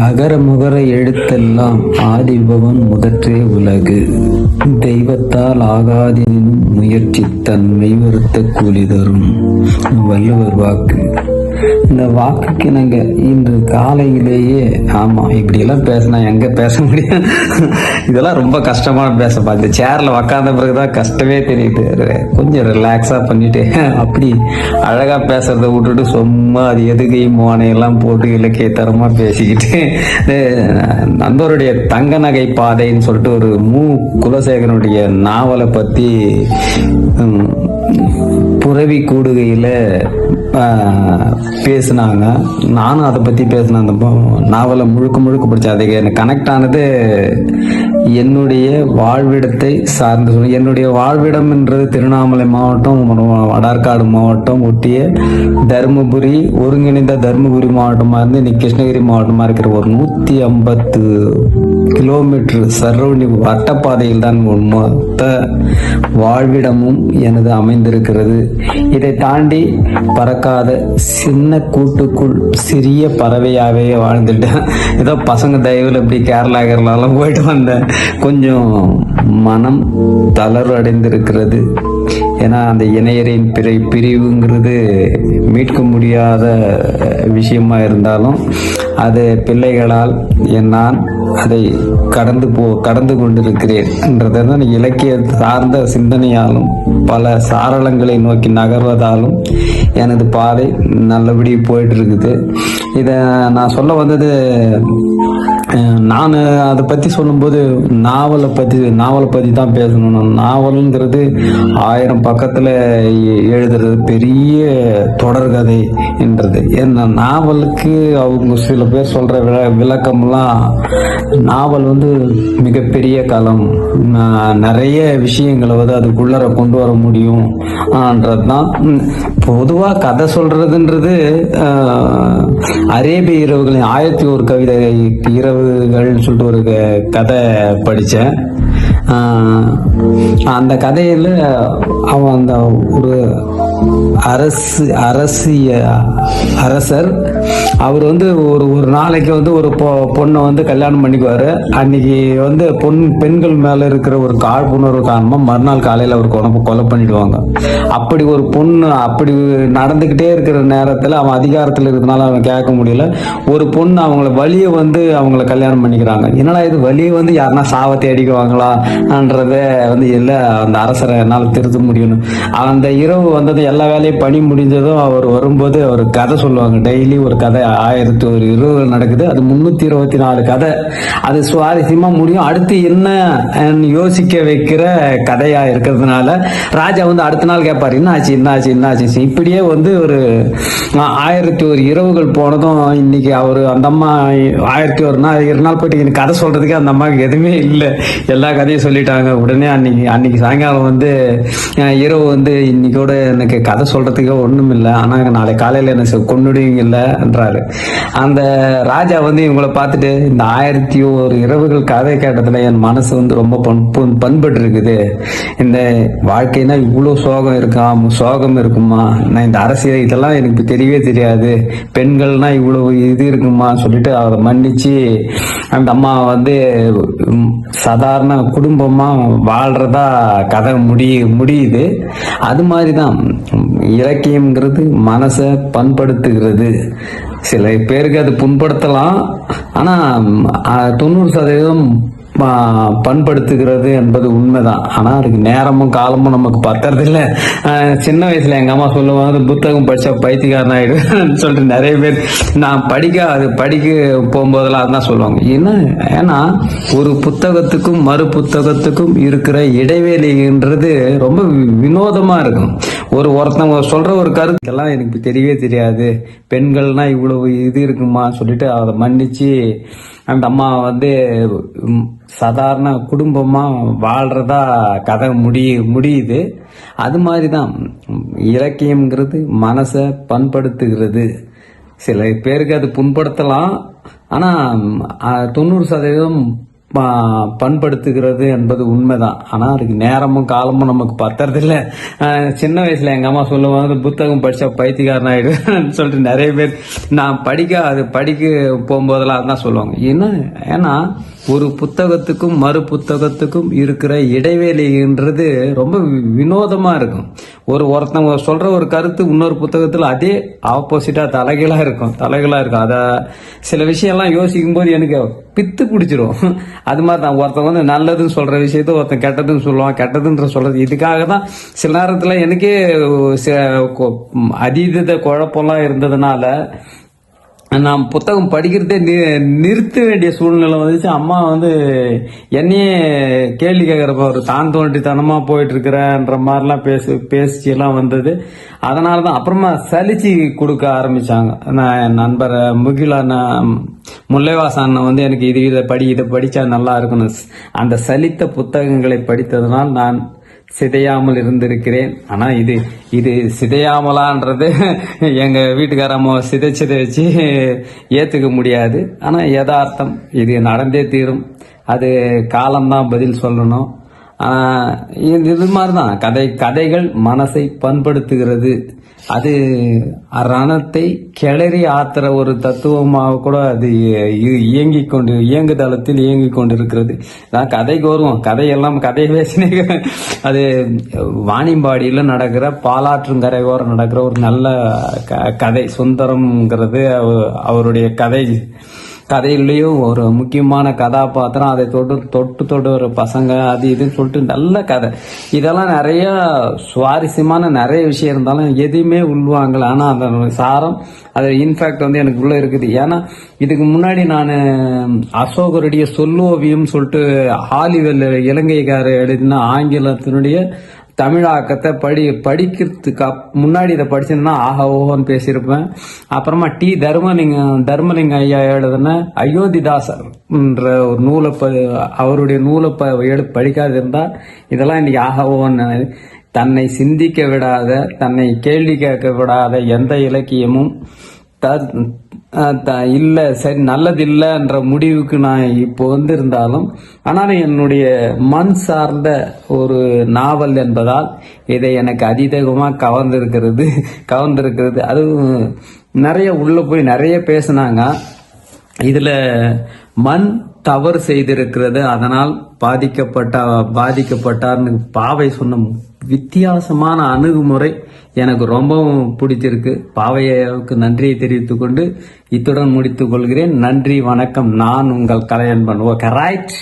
அகர முகர எழுத்தெல்லாம் ஆதிபவன் முதற்றே உலகு. தெய்வத்தால் ஆகாதெனினும் முயற்சி தன் மெய்வருத்த கூலி தரும். வள்ளுவர் வாக்கு. இந்த வாக்குக்கு நாங்கள் இன்று காலையிலேயே இப்படியெல்லாம் பேசினா எங்க பேச முடியும். இதெல்லாம் ரொம்ப கஷ்டமான பேசப்பா. இந்த சேர்ல உக்காந்த பிறகுதான் கஷ்டமே தெரியுது. கொஞ்சம் ரிலாக்ஸா பண்ணிட்டு அப்படி அழகா பேசுறத விட்டுட்டு சும்மா அது எதுகையும் மோனையெல்லாம் போட்டு இலக்கிய தரமா பேசிக்கிட்டு நண்பருடைய தங்க நகை பாதைன்னு சொல்லிட்டு ஒரு குலசேகரனுடைய நாவலை பத்தி புரவி கூடுகையில் பேசினாங்க. நானும் அதை பற்றி பேசினேன். அந்த நாவலை முழுக்க படித்தேன். அதுக்கு எனக்கு கனெக்ட் ஆனது என்னுடைய வாழ்விடத்தை சார்ந்து என்னுடைய வாழ்விடம் என்றது திருவண்ணாமலை மாவட்டம், வடார்காடு மாவட்டம் ஒட்டிய தருமபுரி, ஒருங்கிணைந்த தருமபுரி மாவட்டமாக இருந்து இன்னைக்கு கிருஷ்ணகிரி மாவட்டமாக இருக்கிற ஒரு 150 கிலோமீட்டர் சரௌண்டிங் வட்டப்பாதையில் தான் மொத்த வாழ்விடமும் எனது அமைந்திருக்கிறது. இதை தாண்டி பறக்காத சின்ன கூட்டுக்குள் சிறிய பறவையாகவே வாழ்ந்துட்டேன். ஏதோ பசங்க தயவில் இப்படி கேரளாலாம் போயிட்டு வந்தேன். கொஞ்சம் மனம் தளர்வு அடைந்திருக்கிறது. ஏன்னா அந்த இணையரின் பிரிவுங்கிறது மீட்க முடியாத விஷயமா இருந்தாலும் அது பிள்ளைகளால் நான் அதை கடந்து கொண்டிருக்கிறேன் என்றதான் இலக்கிய சார்ந்த சிந்தனையாலும் பல சாரளங்களை நோக்கி நகர்வதாலும் எனது பாதை நல்லபடி போயிட்டு இருக்குது. இதை நான் சொல்ல வந்தது, நான் அதை பற்றி சொல்லும்போது நாவலை பற்றி தான் பேசணும். நாவலுங்கிறது 1000 பக்கத்தில் எழுதுறது பெரிய தொடர்கதை என்றது. ஏன்னா நாவலுக்கு அவங்க சில பேர் சொல்கிற விளக்கம்லாம், நாவல் மிகப்பெரிய களம், நிறைய விஷயங்களை அதுக்குள்ளர கொண்டு வர முடியும் தான். பொதுவாக கதை சொல்றதுன்றது அரேபிய இரவுகளின் 1001 கவிதை இரவுகள் சொல்லிட்டு ஒரு கதை படித்தேன். அந்த கதையில் அவன் அந்த ஒரு அரசர் அவர் ஒரு நாளைக்கு ஒரு பொண்ணை கல்யாணம் பண்ணிக்குவாரு. அன்னைக்கு பெண்கள் மேல இருக்கிற ஒரு காழ்ப்புணர்வு காரணமா மறுநாள் காலையில அவர் கொலை பண்ணிடுவாங்க. அப்படி ஒரு பொண்ணு அப்படி நடந்துகிட்டே இருக்கிற நேரத்துல அவன் அதிகாரத்துல இருக்கிறதுனால அவன் கேட்க முடியல. ஒரு பொண்ணு அவங்கள வலிய அவங்கள கல்யாணம் பண்ணிக்கிறாங்க. என்னடா இது வலிய யாருன்னா சாவத்தை அடிக்குவாங்களான்றத இல்ல அந்த அரசரை என்னால் திருத்த முடியும். அந்த இரவு வந்தது எல்லா வேலையும் பணி முடிஞ்சதும் அவர் வரும்போது அவர் கதை சொல்லுவாங்க. டெய்லி ஒரு கதை 1001 இரவுகள் நடக்குது. அது 324 கதை. அது சுவாரஸ்யமா முடியும். அடுத்து என்ன யோசிக்க வைக்கிற கதையா இருக்கிறதுனால ராஜா அடுத்த நாள் கேட்பாரு, என்னாச்சு. இப்படியே ஒரு 1001 இரவுகள் போனதும் இன்னைக்கு அவரு அந்த அம்மா 1001 நாள் போயிட்டு எனக்கு கதை சொல்றதுக்கு அந்த அம்மாவுக்கு எதுவுமே இல்லை. எல்லா கதையும் சொல்லிட்டாங்க. உடனே அன்னைக்கு சாயங்காலம் இரவு இன்னைக்கோட எனக்கு கதை சொல்றதுக்கு ஒண்ணும் இல்லை, ஆனா நாளை காலையில என்ன கொண்டுடுவீங்கல்ல என்றாரு. அந்த ராஜா இவங்களை பார்த்துட்டு, இந்த 1001 இரவுகள் கதை கேட்டதுல என் மனசு ரொம்ப பண்பட்டு இருக்குது. இந்த வாழ்க்கைனா இவ்வளவு சோகம் இருக்குமா, நான் இந்த அரசியல் இதெல்லாம் எனக்கு தெரியவே தெரியாது, பெண்கள்னா இவ்வளவு இது இருக்குமா சொல்லிட்டு அவரை மன்னிச்சு அந்த அம்மா சாதாரண குடும்பமா வாழ்றதா கதை முடியுது. அது மாதிரிதான் இலக்கியம்ங்கிறது மனசை பண்படுத்துகிறது. சில பேருக்கு அது புண்படுத்தலாம், ஆனா 90% பண்படுத்துகிறது என்பது உண்மைதான். ஆனா அதுக்கு நேரமும் காலமும் நமக்கு பத்துறதில்லை. சின்ன வயசுல எங்க அம்மா சொல்லுவாங்க, புத்தகம் படிச்சா பைத்தியக்காரன் ஆயிடுன்னு சொல்லிட்டு நிறைய பேர் நான் படிக்க போகும்போதெல்லாம் அதான் சொல்லுவாங்க. ஏன்னா ஒரு புத்தகத்துக்கும் மறு புத்தகத்துக்கும் இருக்கிற இடைவேளைன்றது ரொம்ப வினோதமா இருக்கும். ஒருத்தவங்க சொல்ற ஒரு கருத்துக்கெல்லாம் எனக்கு தெரியவே தெரியாது, பெண்கள்னா இவ்வளவு இது இருக்குமா சொல்லிட்டு அதை மன்னிச்சு அந்த அம்மா சாதாரண குடும்பமா வாழ்றதா கதை முடியுது. அது மாதிரிதான் இலக்கியம்ங்கிறது மனசை பண்படுத்துகிறது. சில பேருக்கு அது புண்படுத்தலாம், ஆனா 90% பண்படுத்துகிறது என்பது உண்மைதான். ஆனா அதுக்கு நேரமும் காலமும் நமக்கு பத்துறதில்ல. சின்ன வயசுல எங்க அம்மா சொல்லுவாங்க, புத்தகம் படிச்சா பைத்தியக்காரன் ஆயிடுன்னு சொல்லிட்டு நிறைய பேர் நான் படிக்க போகும்போதெல்லாம் அதான் சொல்லுவாங்க. ஏன்னா ஒரு புத்தகத்துக்கும் மறு புத்தகத்துக்கும் இருக்கிற இடைவேளைன்றது ரொம்ப வினோதமா இருக்கும். ஒருத்தவங்க சொல்ற ஒரு கருத்து இன்னொரு புத்தகத்துல அதே ஆப்போசிட்டா தலைகளா இருக்கும். அத சில விஷயம்லாம் யோசிக்கும் போது எனக்கு பித்து பிடிச்சிரும். அது மாதிரி தான் ஒருத்தன் வந்து நல்லதுன்னு சொல்ற விஷயத்த ஒருத்தன் கெட்டதுன்னு சொல்லுவான். கெட்டதுன்ற சொல்றது இதுக்காக தான் சில நேரத்துல எனக்கே அதீத குழப்பம்லாம் இருந்ததுனால நான் புத்தகம் படிக்கிறதே நிறுத்த வேண்டிய சூழ்நிலை வந்துச்சு. அம்மா வந்து என்னையே கேள்வி கேட்கறப்ப ஒரு தான் தோன்றித்தனமா போயிட்டு இருக்கிறன்ற மாதிரிலாம் பேசி எல்லாம் வந்தது. அதனாலதான் அப்புறமா சலிச்சு கொடுக்க ஆரம்பிச்சாங்க. நான் என் நண்பர் முல்லைவாசன் வந்து எனக்கு இதை படிச்சா நல்லா இருக்கணும். அந்த சலித்த புத்தகங்களை படித்ததனால் நான் சிதையாமல் இருந்திருக்கிறேன். ஆனா இது சிதையாமலான்றது எங்க வீட்டுக்காரம்மா சிதைச்சதை வச்சு ஏத்துக்க முடியாது. ஆனா யதார்த்தம், இது நடந்தே தீரும். அது காலம்தான் பதில் சொல்லணும். இது மாதிரிதான் கதைகள் மனசை பண்படுத்துகிறது. அது ரணத்தை கிளறி ஆத்துற ஒரு தத்துவமாக கூட அது இயங்குதளத்தில் இயங்கிக் கொண்டிருக்கிறது. நான் கதைக்கு வருவோம். கதையெல்லாம் கதை பேசினே அது வாணியம்பாடியில நடக்கிற பாலாற்றுங்கரையோரம் நடக்கிற ஒரு நல்ல கதை. சுந்தரம்ங்கிறது அவருடைய கதையிலையும் ஒரு முக்கியமான கதாபாத்திரம். அதை தொட்டு ஒரு பசங்க அது இதுன்னு சொல்லிட்டு நல்ல கதை. இதெல்லாம் நிறைய சுவாரஸ்யமான நிறைய விஷயம் இருந்தாலும் எதுவுமே உள்வாங்கல. ஆனா அந்த சாரம் அது இன்ஃபேக்ட் வந்து எனக்கு உள்ள இருக்குது. ஏன்னா இதுக்கு முன்னாடி நான் அசோகருடைய சொல்லோவியம் சொல்லிட்டு ஆலிவெல் இலங்கைக்காரர் எழுதின ஆங்கிலத்தினுடைய தமிழாக்கத்தை படிக்கிறதுக்கு முன்னாடி இதை படிச்சிருந்தா ஆஹா ஓஹோன்னு பேசியிருப்பேன். அப்புறமா தர்மலிங்க ஐயா எழுதுன அயோத்திதாசர் ஒரு நூலை அவருடைய நூலை படிக்காது இருந்தா இதெல்லாம் இன்னைக்கு ஆஹா ஓஹோன்னு. தன்னை சிந்திக்க விடாத, தன்னை கேள்வி கேட்க விடாத எந்த இலக்கியமும் இல்ல சரி நல்லதில்லைன்ற முடிவுக்கு நான் இப்போ இருந்தாலும், ஆனாலும் என்னுடைய மண் சார்ந்த ஒரு நாவல் என்பதால் இதை எனக்கு அதிகமா கவர்ந்திருக்கிறது. அதுவும் நிறைய உள்ள போய் நிறைய பேசினாங்க. இதுல மண் தவறு செய்திருக்கிறது, அதனால் பாதிக்கப்பட்டார்னு பாவை சொன்ன வித்தியாசமான அணுகுமுறை எனக்கு ரொம்பவும் பிடிச்சிருக்கு. பாவையாவுக்கு நன்றியை தெரிவித்துக் கொண்டு இத்துடன் முடித்துக் கொள்கிறேன். நன்றி, வணக்கம். நான் உங்கள் கலையன்பன். Okay, right.